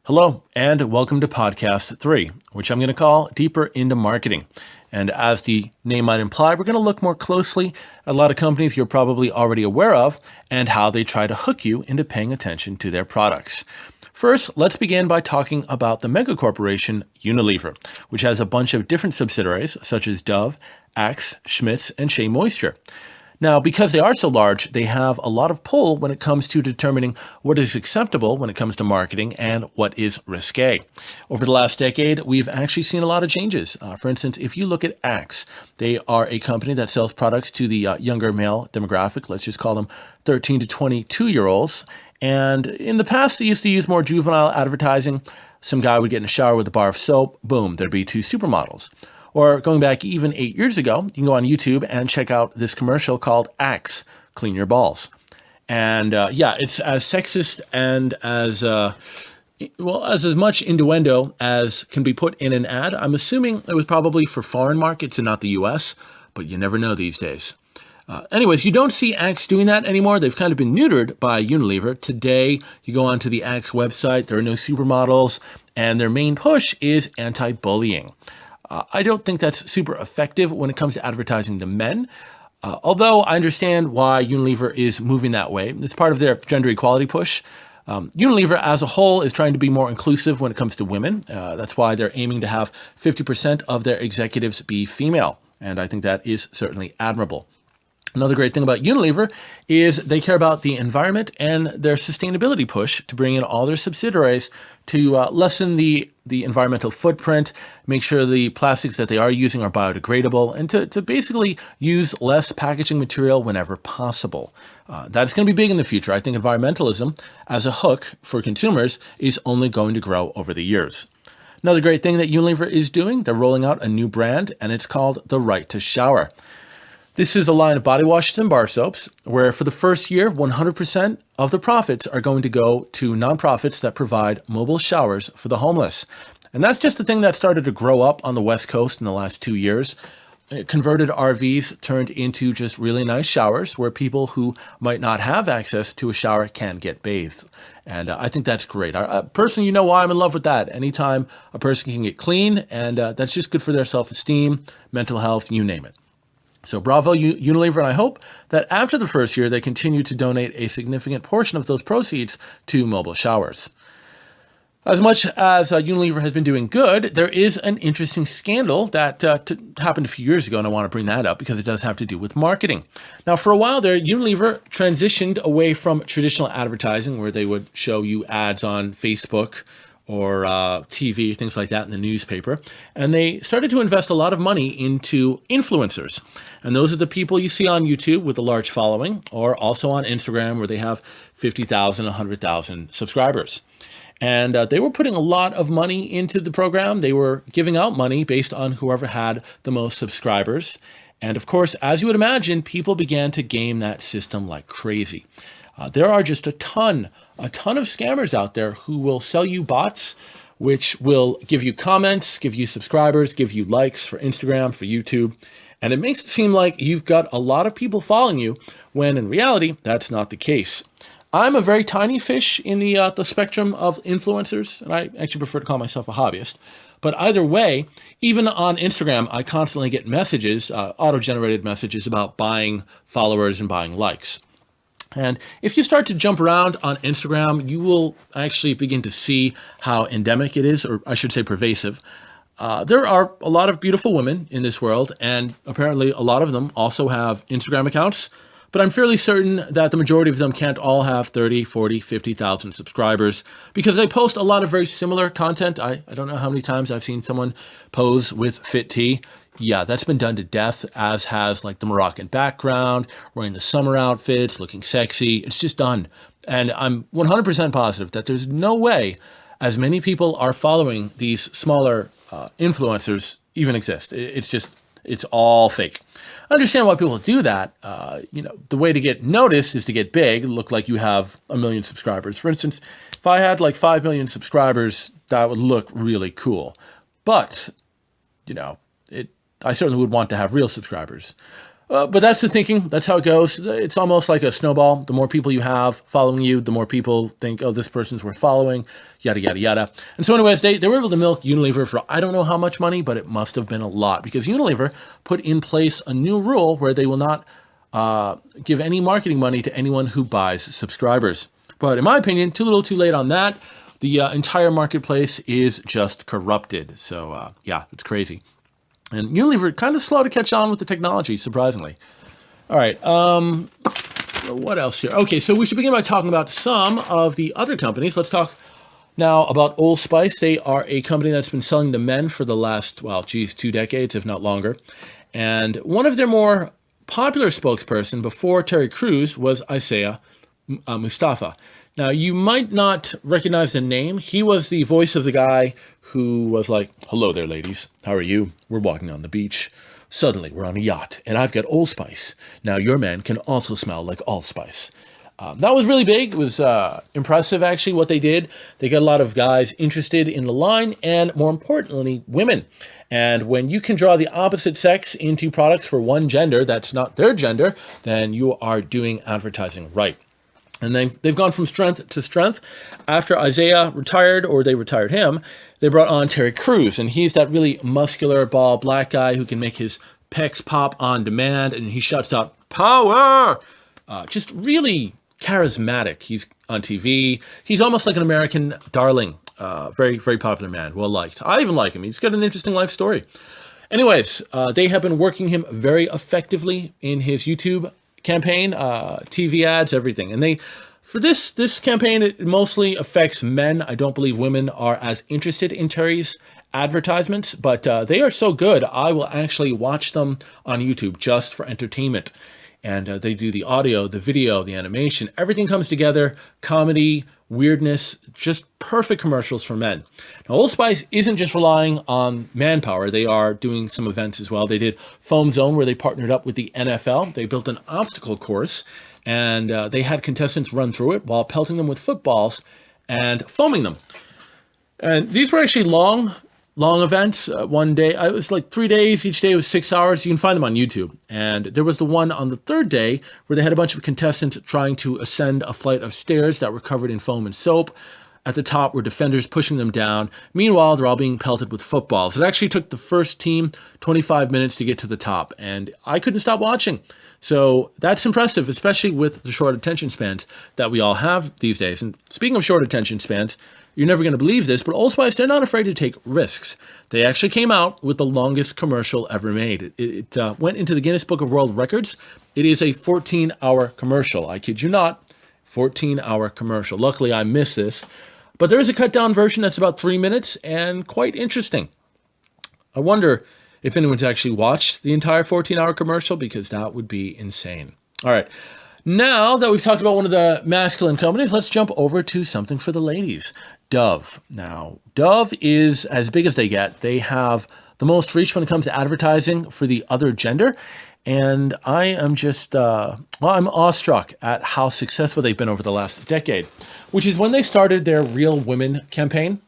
Hello, and welcome to Podcast 3, which I'm going to call Deeper into Marketing. And as the name might imply, we're going to look more closely at a lot of companies you're probably already aware of and how they try to hook you into paying attention to their products. First, let's begin by talking about the mega corporation Unilever, which has a bunch of different subsidiaries such as Dove, Axe, Schmitz, and Shea Moisture. Now, because they are so large, they have a lot of pull when it comes to determining what is acceptable when it comes to marketing and what is risque. Over the last decade, we've actually seen a lot of changes. For instance, if you look at Axe, they are a company that sells products to the younger male demographic. Let's just call them 13 to 22-year-olds. And in the past, they used to use more juvenile advertising. Some guy would get in a shower with a bar of soap. Boom, there'd be two supermodels. Or going back even 8 years ago, you can go on YouTube and check out this commercial called Axe, Clean Your Balls. And it's as sexist and as much innuendo as can be put in an ad. I'm assuming it was probably for foreign markets and not the US, but you never know these days. Anyways, you don't see Axe doing that anymore. They've kind of been neutered by Unilever. Today, you go onto the Axe website, there are no supermodels, and their main push is anti-bullying. I don't think that's super effective when it comes to advertising to men, although I understand why Unilever is moving that way. It's part of their gender equality push. Unilever as a whole is trying to be more inclusive when it comes to women. That's why they're aiming to have 50% of their executives be female, and I think that is certainly admirable. Another great thing about Unilever is they care about the environment and their sustainability push to bring in all their subsidiaries to lessen the environmental footprint, make sure the plastics that they are using are biodegradable, and to basically use less packaging material whenever possible. That's going to be big in the future. I think environmentalism as a hook for consumers is only going to grow over the years. Another great thing that Unilever is doing, they're rolling out a new brand, and it's called The Right to Shower. This is a line of body washes and bar soaps where for the first year, 100% of the profits are going to go to nonprofits that provide mobile showers for the homeless. And that's just a thing that started to grow up on the West Coast in the last 2 years. Converted RVs turned into just really nice showers where people who might not have access to a shower can get bathed. And I think that's great. Personally, you know why I'm in love with that. Anytime a person can get clean, and that's just good for their self-esteem, mental health, you name it. So bravo Unilever, and I hope that after the first year, they continue to donate a significant portion of those proceeds to mobile showers. As much as Unilever has been doing good, there is an interesting scandal that happened a few years ago, and I want to bring that up because it does have to do with marketing. Now, for a while there, Unilever transitioned away from traditional advertising where they would show you ads on Facebook or TV, things like that in the newspaper. And they started to invest a lot of money into influencers. And those are the people you see on YouTube with a large following, or also on Instagram where they have 50,000, 100,000 subscribers. And they were putting a lot of money into the program. They were giving out money based on whoever had the most subscribers. And of course, as you would imagine, people began to game that system like crazy. There are just a ton of scammers out there who will sell you bots, which will give you comments, give you subscribers, give you likes for Instagram, for YouTube. And it makes it seem like you've got a lot of people following you, when in reality, that's not the case. I'm a very tiny fish in the spectrum of influencers, and I actually prefer to call myself a hobbyist. But either way, even on Instagram, I constantly get messages, auto-generated messages about buying followers and buying likes. And if you start to jump around on Instagram, you will actually begin to see how endemic it is, or I should say pervasive. There are a lot of beautiful women in this world, and apparently a lot of them also have Instagram accounts. But I'm fairly certain that the majority of them can't all have 30, 40, 50,000 subscribers because they post a lot of very similar content. I don't know how many times I've seen someone pose with fit tea. Yeah, that's been done to death, as has like the Moroccan background, wearing the summer outfits, looking sexy. It's just done. And I'm 100% positive that there's no way as many people are following these smaller influencers even exist. It's all fake. I understand why people do that. The way to get noticed is to get big, look like you have 1 million subscribers. For instance, if I had like 5 million subscribers, that would look really cool. But, I certainly would want to have real subscribers. But that's the thinking. That's how it goes. It's almost like a snowball. The more people you have following you, the more people think, oh, this person's worth following, yada, yada, yada. And so anyways, they were able to milk Unilever for I don't know how much money, but it must have been a lot because Unilever put in place a new rule where they will not give any marketing money to anyone who buys subscribers. But in my opinion, too little too late on that. The entire marketplace is just corrupted. So yeah, it's crazy. And Unilever kind of slow to catch on with the technology, surprisingly. All right, what else here? Okay, so we should begin by talking about some of the other companies. Let's talk now about Old Spice. They are a company that's been selling to men for the last, 2 decades, if not longer. And one of their more popular spokesperson before Terry Crews was Isaiah Mustafa. Now, you might not recognize the name. He was the voice of the guy who was like, hello there, ladies. How are you? We're walking on the beach. Suddenly, we're on a yacht, and I've got Old Spice. Now, your man can also smell like allspice. That was really big. It was impressive, actually, what they did. They got a lot of guys interested in the line, and more importantly, women. And when you can draw the opposite sex into products for one gender that's not their gender, then you are doing advertising right. And they've gone from strength to strength. After Isaiah retired, or they retired him, they brought on Terry Crews. And he's that really muscular, bald, black guy who can make his pecs pop on demand. And he shouts out, power! Just really charismatic. He's on TV. He's almost like an American darling. Very, very popular man. Well liked. I even like him. He's got an interesting life story. Anyways, they have been working him very effectively in his YouTube campaign, TV ads, everything. And for this campaign, it mostly affects men. I don't believe women are as interested in Terry's advertisements, but they are so good, I will actually watch them on YouTube just for entertainment. And they do the audio, the video, the animation, everything comes together, comedy, weirdness, just perfect commercials for men. Now, Old Spice isn't just relying on manpower. They are doing some events as well. They did Foam Zone, where they partnered up with the NFL. They built an obstacle course, and they had contestants run through it while pelting them with footballs and foaming them. And these were actually long events. One day, it was like 3 days. Each day was 6 hours. You can find them on YouTube. And there was the one on the third day where they had a bunch of contestants trying to ascend a flight of stairs that were covered in foam and soap. At the top were defenders pushing them down. Meanwhile, they're all being pelted with footballs. It actually took the first team 25 minutes to get to the top, and I couldn't stop watching. So that's impressive, especially with the short attention spans that we all have these days. And speaking of short attention spans, you're never going to believe this, but Old Spice, they're not afraid to take risks. They actually came out with the longest commercial ever made. It went into the Guinness Book of World Records. It is a 14-hour commercial. I kid you not, 14-hour commercial. Luckily, I missed this. But there is a cut-down version that's about 3 minutes and quite interesting. I wonder if anyone's actually watched the entire 14-hour commercial, because that would be insane. All right. Now that we've talked about one of the masculine companies, let's jump over to something for the ladies. Dove. Now, Dove is as big as they get. They have the most reach when it comes to advertising for the other gender. And I am just, I'm awestruck at how successful they've been over the last decade, which is when they started their Real Women campaign.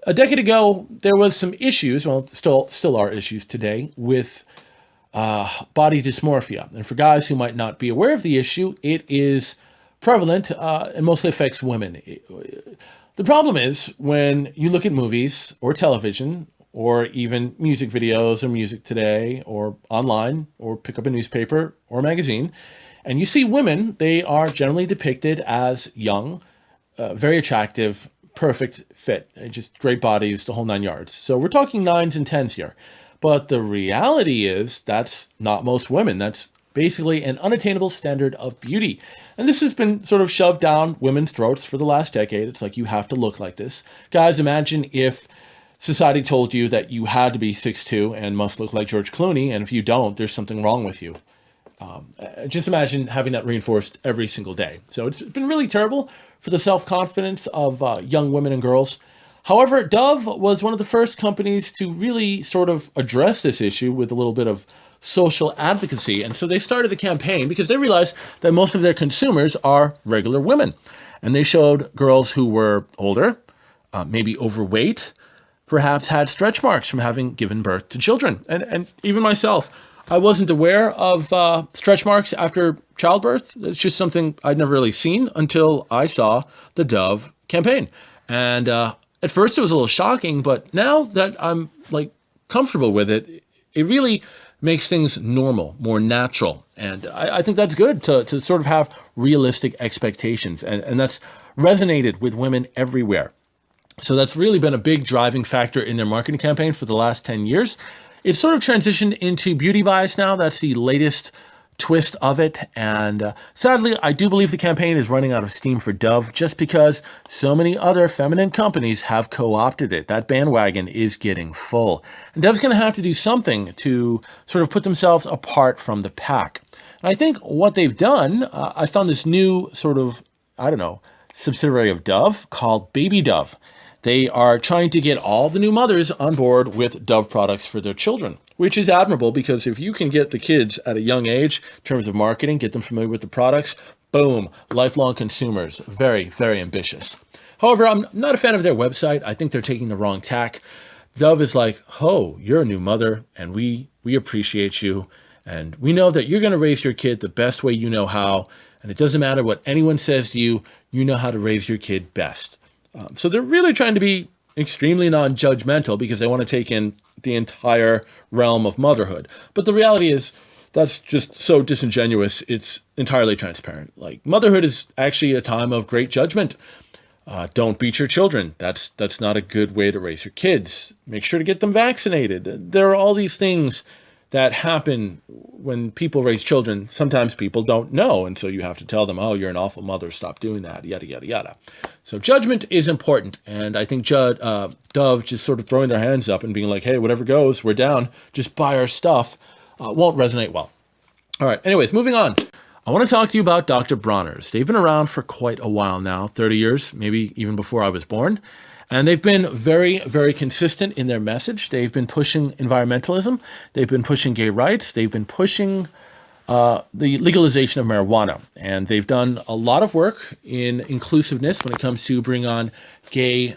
A decade ago, there was some issues, well, still are issues today, with body dysmorphia. And for guys who might not be aware of the issue, it is prevalent and mostly affects women. The problem is when you look at movies or television or even music videos or music today or online or pick up a newspaper or a magazine, and you see women, they are generally depicted as young, very attractive, perfect fit, just great bodies, the whole 9 yards. So we're talking 9s and 10s here. But the reality is that's not most women. That's basically an unattainable standard of beauty. And this has been sort of shoved down women's throats for the last decade. It's like, you have to look like this. Guys, imagine if society told you that you had to be 6'2" and must look like George Clooney, and if you don't, there's something wrong with you. Just imagine having that reinforced every single day. So it's been really terrible for the self-confidence of young women and girls. However, Dove was one of the first companies to really sort of address this issue with a little bit of social advocacy. And so they started a campaign because they realized that most of their consumers are regular women. And they showed girls who were older, maybe overweight, perhaps had stretch marks from having given birth to children. And even myself, I wasn't aware of stretch marks after childbirth. It's just something I'd never really seen until I saw the Dove campaign. And at first it was a little shocking, but now that I'm like comfortable with it, it really makes things normal, more natural. And I think that's good to sort of have realistic expectations. And that's resonated with women everywhere. So that's really been a big driving factor in their marketing campaign for the last 10 years. It's sort of transitioned into beauty bias now. That's the latest twist of it. And sadly, I do believe the campaign is running out of steam for Dove just because so many other feminine companies have co-opted it. That bandwagon is getting full. And Dove's going to have to do something to sort of put themselves apart from the pack. And I think what they've done, I found this new sort of, subsidiary of Dove called Baby Dove. They are trying to get all the new mothers on board with Dove products for their children, which is admirable because if you can get the kids at a young age in terms of marketing, get them familiar with the products, boom, lifelong consumers. Very, very ambitious. However, I'm not a fan of their website. I think they're taking the wrong tack. Dove is like, oh, you're a new mother and we appreciate you. And we know that you're going to raise your kid the best way you know how. And it doesn't matter what anyone says to you, you know how to raise your kid best. So they're really trying to be extremely non-judgmental because they want to take in the entire realm of motherhood. But the reality is that's just so disingenuous. It's entirely transparent. Like motherhood is actually a time of great judgment. Don't beat your children. That's not a good way to raise your kids. Make sure to get them vaccinated. There are all these things that happen when people raise children. Sometimes people don't know, and so you have to tell them, oh, you're an awful mother, stop doing that, yada, yada, yada. So judgment is important, and I think Dove just sort of throwing their hands up and being like, hey, whatever goes, we're down, just buy our stuff, won't resonate well. All right, anyways, moving on. I want to talk to you about Dr. Bronners. They've been around for quite a while now, 30 years, maybe even before I was born. And they've been very, very consistent in their message. They've been pushing environmentalism. They've been pushing gay rights. They've been pushing the legalization of marijuana. And they've done a lot of work in inclusiveness when it comes to bringing on gay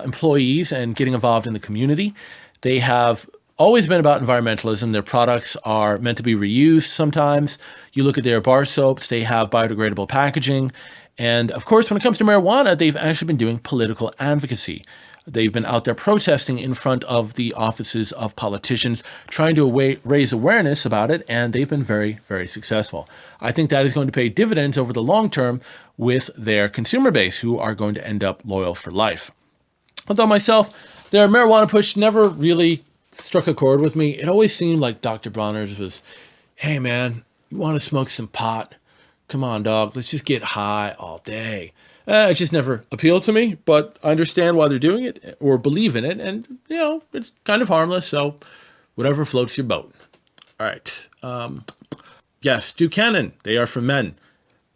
employees and getting involved in the community. They have always been about environmentalism. Their products are meant to be reused sometimes. You look at their bar soaps, they have biodegradable packaging. And of course, when it comes to marijuana, they've actually been doing political advocacy. They've been out there protesting in front of the offices of politicians, trying to raise awareness about it, and they've been very, very successful. I think that is going to pay dividends over the long term with their consumer base, who are going to end up loyal for life. Although myself, their marijuana push never really struck a chord with me. It always seemed like Dr. Bronners was, hey man, you want to smoke some pot? Come on, dog, let's just get high all day. It just never appealed to me, but I understand why they're doing it or believe in it. And, it's kind of harmless. So whatever floats your boat. All right. Yes, Buchanan, they are for men.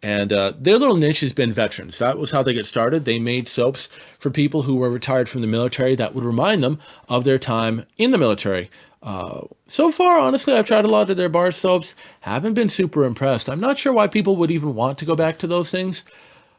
And their little niche has been veterans. That was how they get started. They made soaps for people who were retired from the military that would remind them of their time in the military. So far, honestly, I've tried a lot of their bar soaps. Haven't been super impressed. I'm not sure why people would even want to go back to those things.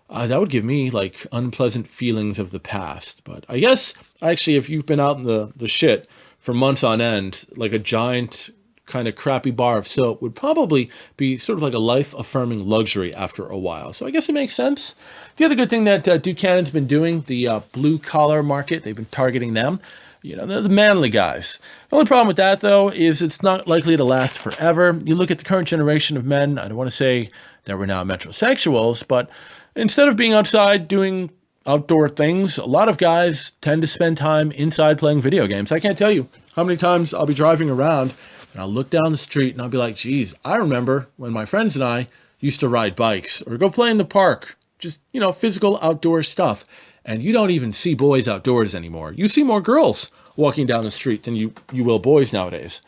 That would give me like unpleasant feelings of the past. But I guess actually, if you've been out in the shit for months on end, like a giant kind of crappy bar of soap would probably be sort of like a life-affirming luxury after a while. So I guess it makes sense. The other good thing that Buchanan's been doing, the blue-collar market, they've been targeting them. They're the manly guys. The only problem with that, though, is it's not likely to last forever. You look at the current generation of men, I don't want to say that we're now metrosexuals, but instead of being outside doing outdoor things, a lot of guys tend to spend time inside playing video games. I can't tell you how many times I'll be driving around and I'll look down the street and I'll be like, geez, I remember when my friends and I used to ride bikes or go play in the park, just, physical outdoor stuff. And you don't even see boys outdoors anymore. You see more girls walking down the street than you will boys nowadays.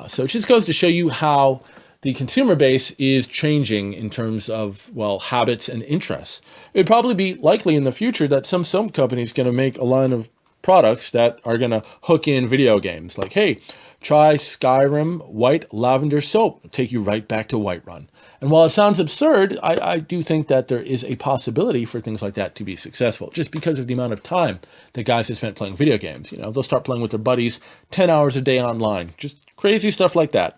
So it just goes to show you how the consumer base is changing in terms of, habits and interests. It'd probably be likely in the future that some company is going to make a line of products that are going to hook in video games. Like, hey, try Skyrim White Lavender Soap. It'll take you right back to Whiterun. And while it sounds absurd, I do think that there is a possibility for things like that to be successful, just because of the amount of time that guys have spent playing video games. They'll start playing with their buddies 10 hours a day online. Just crazy stuff like that.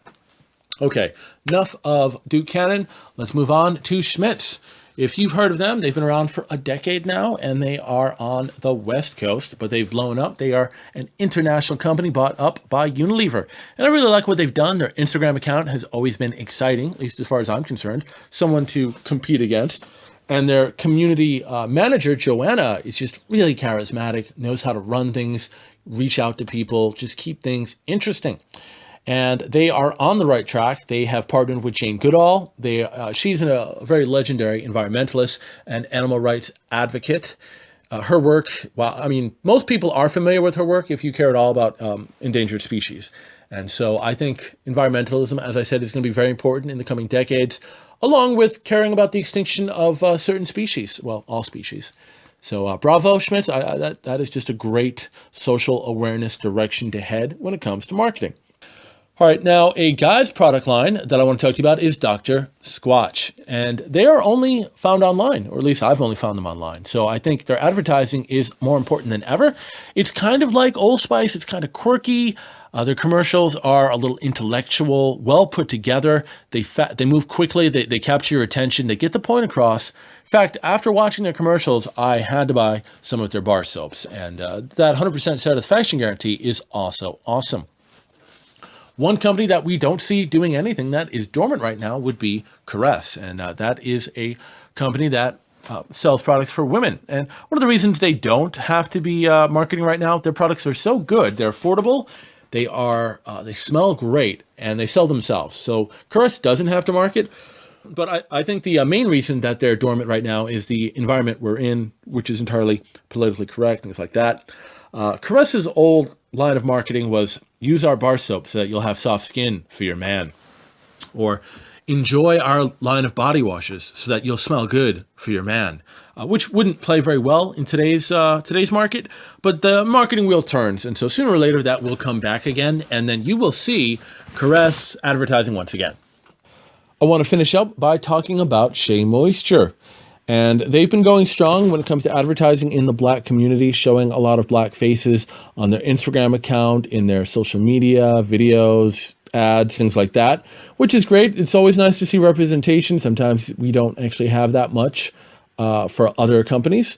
Okay, enough of Duke Cannon. Let's move on to Schmidt's. If you've heard of them, they've been around for a decade now, and they are on the West Coast, but they've blown up. They are an international company bought up by Unilever. And I really like what they've done. Their Instagram account has always been exciting, at least as far as I'm concerned, someone to compete against. And their community manager, Joanna, is just really charismatic, knows how to run things, reach out to people, just keep things interesting. And they are on the right track. They have partnered with Jane Goodall. She's a very legendary environmentalist and animal rights advocate. Her work, most people are familiar with her work if you care at all about endangered species. And so I think environmentalism, as I said, is going to be very important in the coming decades, along with caring about the extinction of certain species, well, all species. So bravo, Schmidt. That is just a great social awareness direction to head when it comes to marketing. All right, now a guy's product line that I want to talk to you about is Dr. Squatch. And they are only found online, or at least I've only found them online. So I think their advertising is more important than ever. It's kind of like Old Spice. It's kind of quirky. Their commercials are a little intellectual, well put together. They move quickly. They capture your attention. They get the point across. In fact, after watching their commercials, I had to buy some of their bar soaps. And that 100% satisfaction guarantee is also awesome. One company that we don't see doing anything that is dormant right now would be Caress. And that is a company that sells products for women. And one of the reasons they don't have to be marketing right now, their products are so good. They're affordable. They smell great, and they sell themselves. So Caress doesn't have to market. But I think the main reason that they're dormant right now is the environment we're in, which is entirely politically correct, things like that. Caress's old line of marketing was use our bar soap so that you'll have soft skin for your man, or enjoy our line of body washes so that you'll smell good for your man, which wouldn't play very well in today's market. But the marketing wheel turns, and so sooner or later that will come back again, and then you will see Caress advertising once again. I want to finish up by talking about Shea Moisture. And they've been going strong when it comes to advertising in the Black community, showing a lot of Black faces on their Instagram account, in their social media, videos, ads, things like that, which is great. It's always nice to see representation. Sometimes we don't actually have that much for other companies.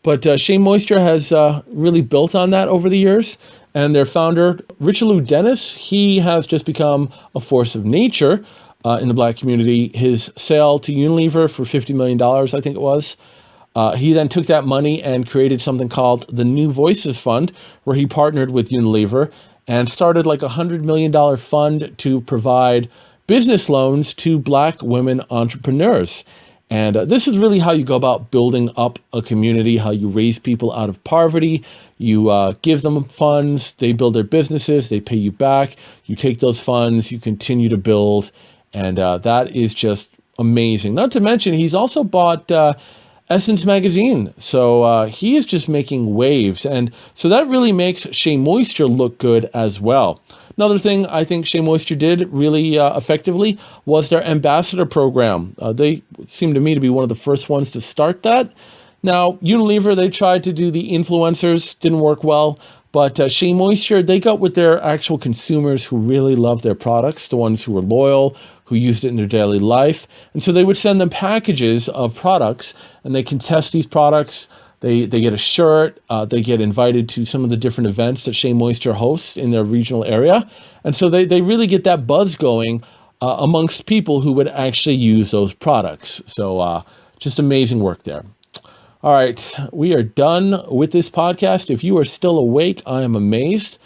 But Shea Moisture has really built on that over the years. And their founder, Richelieu Dennis, he has just become a force of nature in the Black community. His sale to Unilever for $50 million, I think it was. He then took that money and created something called the New Voices Fund, where he partnered with Unilever and started like a $100 million fund to provide business loans to Black women entrepreneurs. And this is really how you go about building up a community, how you raise people out of poverty. You give them funds, they build their businesses, they pay you back. You take those funds, you continue to build. And that is just amazing. Not to mention, he's also bought Essence Magazine. So he is just making waves. And so that really makes Shea Moisture look good as well. Another thing I think Shea Moisture did really effectively was their ambassador program. They seem to me to be one of the first ones to start that. Now, Unilever, they tried to do the influencers, didn't work well. But Shea Moisture, they got with their actual consumers who really love their products, the ones who were loyal, who used it in their daily life. And so they would send them packages of products, and they can test these products. They get a shirt. They get invited to some of the different events that Shea Moisture hosts in their regional area. And so they really get that buzz going amongst people who would actually use those products. So just amazing work there. All right, we are done with this podcast. If you are still awake, I am amazed.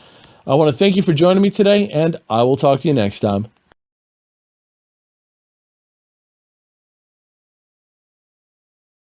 I want to thank you for joining me today, and I will talk to you next time.